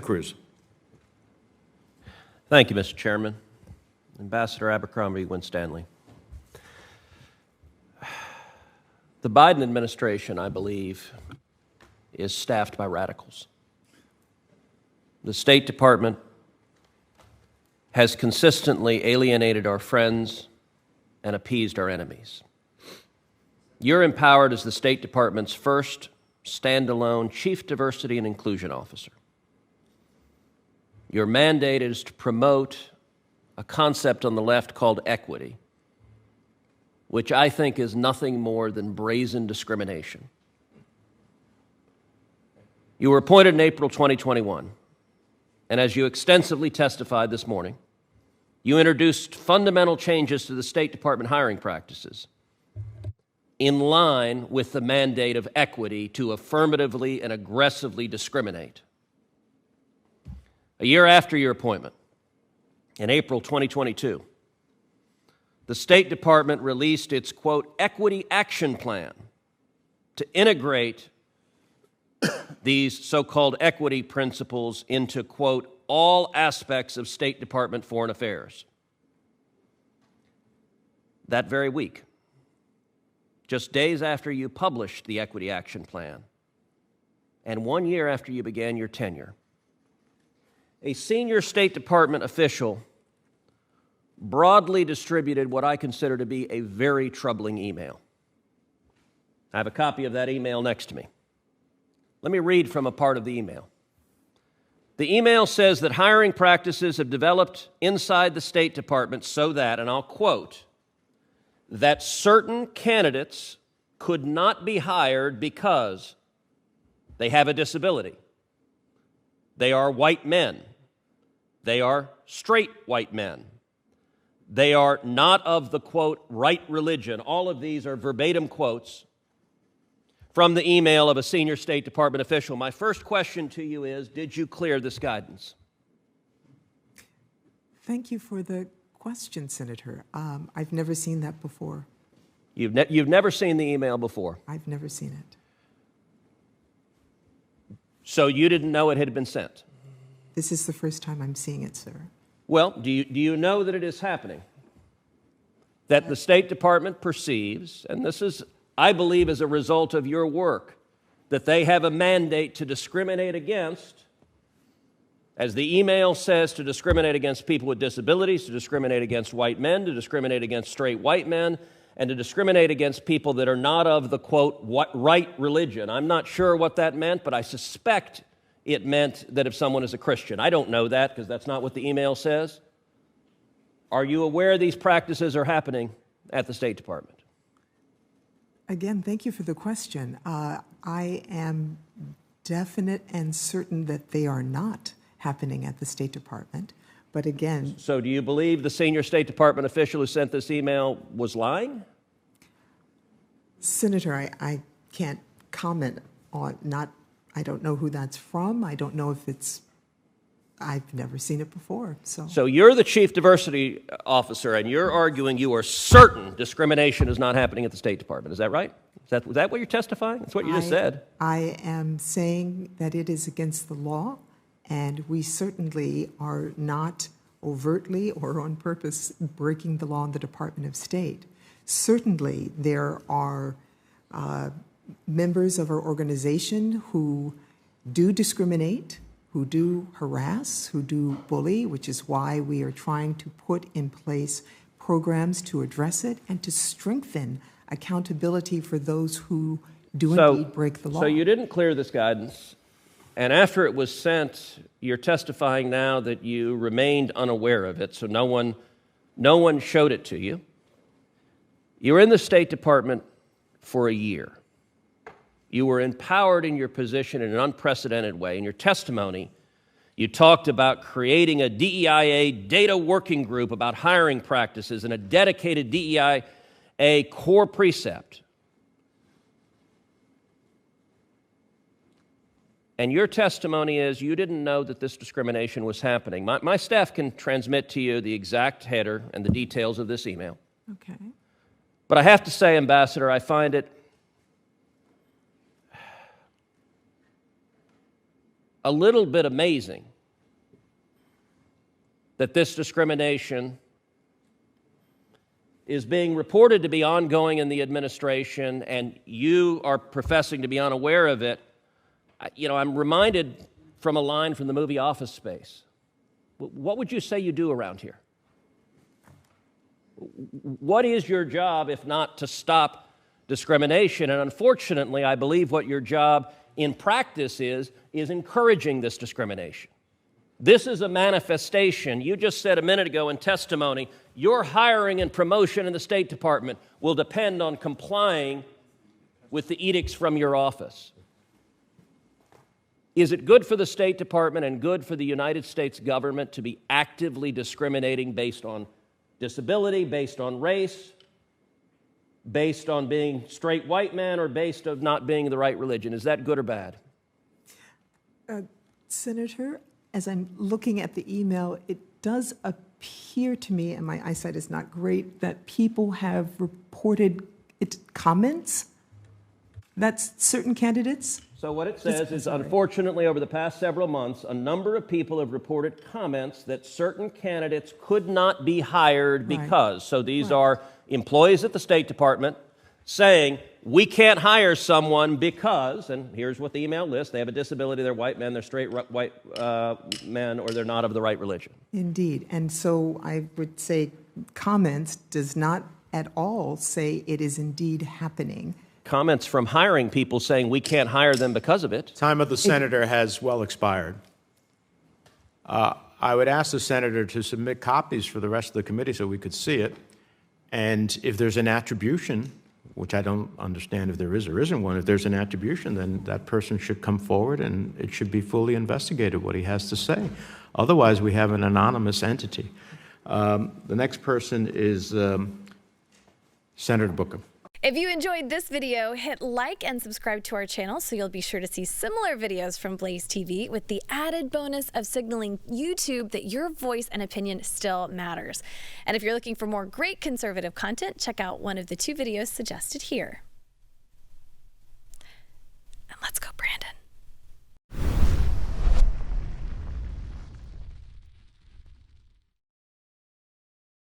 Cruz. Thank you, Mr. Chairman. Ambassador Abercrombie Winstanley. The Biden administration, I believe, is staffed by radicals. The State Department has consistently alienated our friends and appeased our enemies. You're empowered as the State Department's first standalone Chief Diversity and Inclusion Officer. Your mandate is to promote a concept on the left called equity, which I think is nothing more than brazen discrimination. You were appointed in April 2021, and as you extensively testified this morning, you introduced fundamental changes to the State Department hiring practices in line with the mandate of equity to affirmatively and aggressively discriminate. A year after your appointment, in April 2022, the State Department released its, quote, equity action plan to integrate these so-called equity principles into, quote, all aspects of State Department foreign affairs. That very week, just days after you published the equity action plan, and 1 year after you began your tenure, a senior State Department official broadly distributed what I consider to be a very troubling email. I have a copy of that email next to me. Let me read from a part of the email. The email says that hiring practices have developed inside the State Department so that, and I'll quote, that certain candidates could not be hired because they have a disability. They are white men. They are straight white men. They are not of the, quote, right religion. All of these are verbatim quotes from the email of a senior State Department official. My first question to you is, did you clear this guidance? Thank you for the question, Senator. I've never seen that before. You've never seen the email before? I've never seen it. So you didn't know it had been sent? This is the first time I'm seeing it, sir. Well, do you know that it is happening? That the State Department perceives, and this is, I believe, as a result of your work, that they have a mandate to discriminate against, as the email says, to discriminate against people with disabilities, to discriminate against white men, to discriminate against straight white men, and to discriminate against people that are not of the, quote, right religion. I'm not sure what that meant, but I suspect it meant that if someone is a Christian. I don't know that because that's not what the email says. Are you aware these practices are happening at the State Department? Again, thank you for the question. I am definite and certain that they are not happening at the State Department. But again... So do you believe the senior State Department official who sent this email was lying? Senator, I can't comment on, I don't know who that's from. I don't know if it's, I've never seen it before. So you're the Chief Diversity Officer, and you're arguing you are certain discrimination is not happening at the State Department. Is that right? Was that what you're testifying? That's what you just said. I am saying that it is against the law, and we certainly are not overtly or on purpose breaking the law in the Department of State. Certainly, there are members of our organization who do discriminate, who do harass, who do bully, which is why we are trying to put in place programs to address it and to strengthen accountability for those who do indeed break the law. So you didn't clear this guidance, and after it was sent, you're testifying now that you remained unaware of it, so no one showed it to you. You were in the State Department for a year. You were empowered in your position in an unprecedented way. In your testimony, you talked about creating a DEIA data working group about hiring practices and a dedicated DEIA core precept. And your testimony is you didn't know that this discrimination was happening. My staff can transmit to you the exact header and the details of this email. Okay. But I have to say, Ambassador, I find it a little bit amazing that this discrimination is being reported to be ongoing in the administration and you are professing to be unaware of it, I'm reminded from a line from the movie Office Space. What would you say you do around here? What is your job if not to stop discrimination? And unfortunately, I believe what your job in practice is encouraging this discrimination. This is a manifestation. You just said a minute ago in testimony, your hiring and promotion in the State Department will depend on complying with the edicts from your office. Is it good for the State Department and good for the United States government to be actively discriminating based on disability, based on race, based on being straight white man, or based on not being the right religion? Is that good or bad? Senator, as I'm looking at the email, it does appear to me, and my eyesight is not great, that people have reported comments. That's certain candidates? So what it says is, unfortunately, over the past several months, a number of people have reported comments that certain candidates could not be hired because. So these are employees at the State Department saying, we can't hire someone because, and here's what the email lists, they have a disability, they're white men, they're straight white men, or they're not of the right religion. Indeed. And so I would say comments does not at all say it is indeed happening. Comments from hiring people saying we can't hire them because of it. Time of the senator has well expired. I would ask the senator to submit copies for the rest of the committee so we could see it. And if there's an attribution, which I don't understand if there is or isn't one, if there's an attribution, then that person should come forward and it should be fully investigated what he has to say. Otherwise, we have an anonymous entity. The next person is Senator Booker. If you enjoyed this video, hit like and subscribe to our channel so you'll be sure to see similar videos from BlazeTV with the added bonus of signaling YouTube that your voice and opinion still matters. And if you're looking for more great conservative content, check out one of the 2 videos suggested here.